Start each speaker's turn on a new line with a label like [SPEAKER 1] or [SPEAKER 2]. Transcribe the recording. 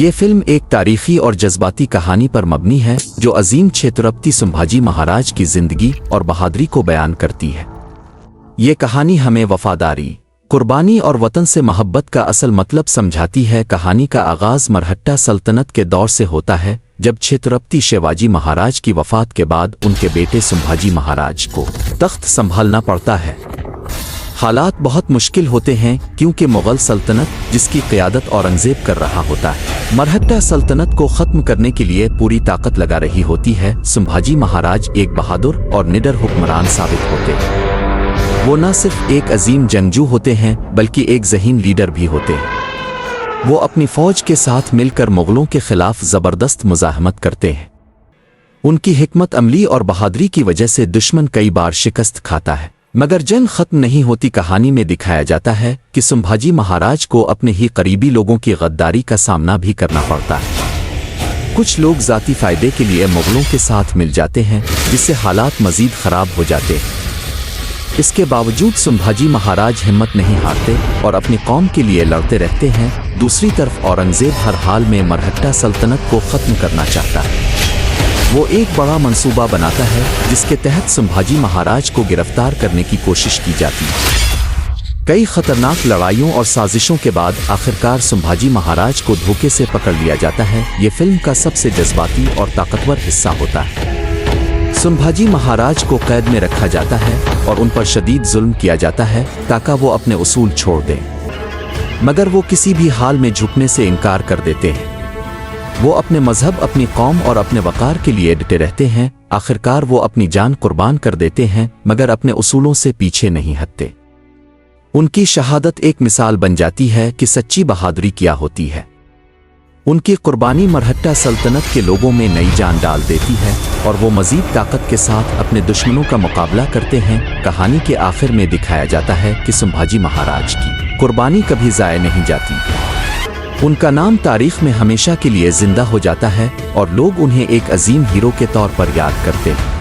[SPEAKER 1] یہ فلم ایک تاریخی اور جذباتی کہانی پر مبنی ہے جو عظیم چھترپتی سمبھاجی مہاراج کی زندگی اور بہادری کو بیان کرتی ہے۔ یہ کہانی ہمیں وفاداری، قربانی اور وطن سے محبت کا اصل مطلب سمجھاتی ہے۔ کہانی کا آغاز مرہٹہ سلطنت کے دور سے ہوتا ہے، جب چھترپتی شیواجی مہاراج کی وفات کے بعد ان کے بیٹے سمبھاجی مہاراج کو تخت سنبھالنا پڑتا ہے۔ حالات بہت مشکل ہوتے ہیں کیونکہ مغل سلطنت، جس کی قیادت اورنگزیب کر رہا ہوتا ہے، مرہٹہ سلطنت کو ختم کرنے کے لیے پوری طاقت لگا رہی ہوتی ہے۔ سمبھاجی مہاراج ایک بہادر اور نڈر حکمران ثابت ہوتے ہیں۔ وہ نہ صرف ایک عظیم جنگجو ہوتے ہیں بلکہ ایک ذہین لیڈر بھی ہوتے ہیں۔ وہ اپنی فوج کے ساتھ مل کر مغلوں کے خلاف زبردست مزاحمت کرتے ہیں۔ ان کی حکمت عملی اور بہادری کی وجہ سے دشمن کئی بار شکست کھاتا ہے، مگر جنگ ختم نہیں ہوتی۔ کہانی میں دکھایا جاتا ہے کہ سمبھاجی مہاراج کو اپنے ہی قریبی لوگوں کی غداری کا سامنا بھی کرنا پڑتا ہے۔ کچھ لوگ ذاتی فائدے کے لیے مغلوں کے ساتھ مل جاتے ہیں، جس سے حالات مزید خراب ہو جاتے ہیں۔ اس کے باوجود سمبھاجی مہاراج ہمت نہیں ہارتے اور اپنی قوم کے لیے لڑتے رہتے ہیں۔ دوسری طرف اورنگزیب ہر حال میں مرہٹہ سلطنت کو ختم کرنا چاہتا ہے۔ وہ ایک بڑا منصوبہ بناتا ہے جس کے تحت سمبھاجی مہاراج کو گرفتار کرنے کی کوشش کی جاتی ہے۔ کئی خطرناک لڑائیوں اور سازشوں کے بعد آخرکار سمبھاجی مہاراج کو دھوکے سے پکڑ لیا جاتا ہے۔ یہ فلم کا سب سے جذباتی اور طاقتور حصہ ہوتا ہے۔ سمبھاجی مہاراج کو قید میں رکھا جاتا ہے اور ان پر شدید ظلم کیا جاتا ہے تاکہ وہ اپنے اصول چھوڑ دیں، مگر وہ کسی بھی حال میں جھکنے سے انکار کر دیتے ہیں۔ وہ اپنے مذہب، اپنی قوم اور اپنے وقار کے لیے ڈٹے رہتے ہیں۔ آخرکار وہ اپنی جان قربان کر دیتے ہیں مگر اپنے اصولوں سے پیچھے نہیں ہٹتے۔ ان کی شہادت ایک مثال بن جاتی ہے کہ سچی بہادری کیا ہوتی ہے۔ ان کی قربانی مرہٹہ سلطنت کے لوگوں میں نئی جان ڈال دیتی ہے اور وہ مزید طاقت کے ساتھ اپنے دشمنوں کا مقابلہ کرتے ہیں۔ کہانی کے آخر میں دکھایا جاتا ہے کہ سمبھاجی مہاراج کی قربانی کبھی ضائع نہیں جاتی۔ ان کا نام تاریخ میں ہمیشہ کے لیے زندہ ہو جاتا ہے اور لوگ انہیں ایک عظیم ہیرو کے طور پر یاد کرتے ہیں۔